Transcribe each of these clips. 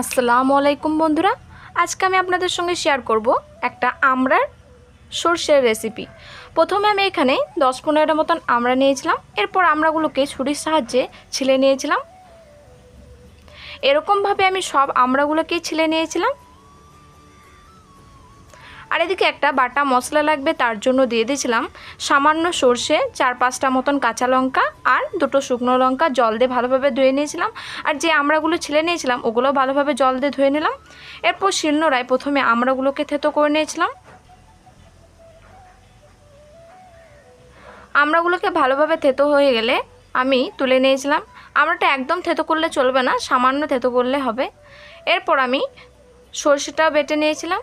আসসালামু আলাইকুম বন্ধুরা, আজকে আমি আপনাদের সঙ্গে শেয়ার করব একটা আমড়ার সরষের রেসিপি। প্রথমে আমি এখানে 10-15টা মতন আমড়া নিয়েছিলাম। এরপর আমড়াগুলোকে ছুরির সাহায্যে ছিলে নিয়েছিলাম। এরকমভাবে আমি সব আমড়াগুলোকেই ছিলে নিয়েছিলাম। আর এদিকে একটা বাটা মশলা লাগবে, তার জন্য দিয়ে দিয়েছিলাম সামান্য সরষে, 4-5টা মতন কাঁচা লঙ্কা আর 2টো শুকনো লঙ্কা জল দিয়ে ভালোভাবে ধুয়ে নিয়েছিলাম। আর যে আমড়াগুলো ছিলে নিয়েছিলাম ওগুলো ভালোভাবে জল দিয়ে ধুয়ে নিলাম। এরপর শিলনোড়ায় প্রথমে আমড়াগুলোকে থেতো করে নিয়েছিলাম। আমড়াগুলোকে ভালোভাবে থেতো হয়ে গেলে আমি তুলে নিয়েছিলাম। আমড়াটা একদম থেতো করলে চলবে না, সামান্য থেতো করলে হবে। এরপর আমি সরষেটাও বেটে নিয়েছিলাম।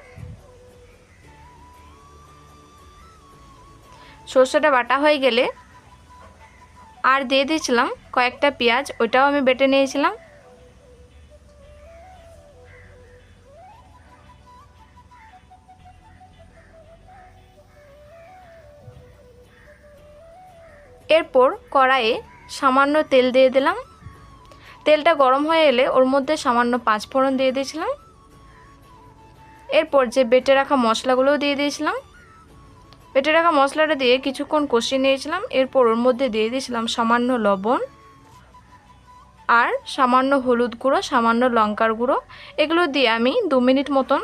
সরষেটা বাটা হয়ে গেলে আর দিয়ে দিয়েছিলাম কয়েকটা পেঁয়াজ, ওইটাও আমি বেটে নিয়েছিলাম। এরপর কড়াইয়ে সামান্য তেল দিয়ে দিলাম। তেলটা গরম হয়ে এলে ওর মধ্যে সামান্য 5 ফোড়ন দিয়ে দিয়েছিলাম। এরপর যে বেটে রাখা মশলাগুলোও দিয়ে দিয়েছিলাম। বেটে রাখা মশলাটা দিয়ে কিছুক্ষণ কষিয়ে নিয়েছিলাম। এরপর ওর মধ্যে দিয়ে দিয়েছিলাম সামান্য লবণ আর সামান্য হলুদ গুঁড়ো, সামান্য লঙ্কার গুঁড়ো। এগুলো দিয়ে আমি 2 মিনিট মতন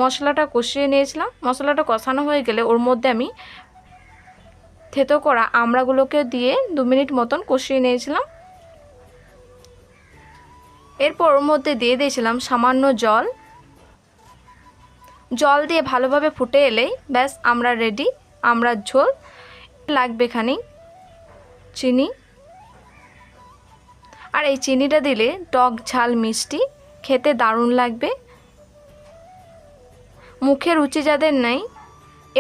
মশলাটা কষিয়ে নিয়েছিলাম। মশলাটা কষানো হয়ে গেলে ওর মধ্যে আমি থেতো করা আমড়াগুলোকে দিয়ে 2 মিনিট মতন কষিয়ে নিয়েছিলাম। এরপর ওর মধ্যে দিয়ে দিয়েছিলাম সামান্য জল। জল দিয়ে ভালোভাবে ফুটে এলেই ব্যাস আমরা রেডি, আমড়ার ঝোল। লাগবে খানিক চিনি, আর এই চিনিটা দিলে টক ঝাল মিষ্টি খেতে দারুণ লাগবে। মুখে রুচি যাদের নেই,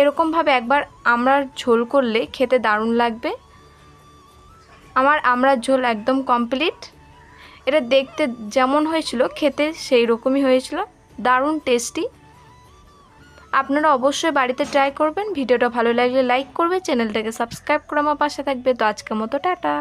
এরকমভাবে একবার আমড়ার ঝোল করলে খেতে দারুণ লাগবে। আমার আমড়ার ঝোল একদম কমপ্লিট। এটা দেখতে যেমন হয়েছিল খেতে সেই রকমই হয়েছিল, দারুণ টেস্টি। আপনারা অবশ্যই বাড়িতে ট্রাই করবেন। ভিডিওটা ভালো লাগলে লাইক করবে, চ্যানেলটাকে সাবস্ক্রাইব করে আমার পাশে থাকবে। তো আজকের মতো টাটা।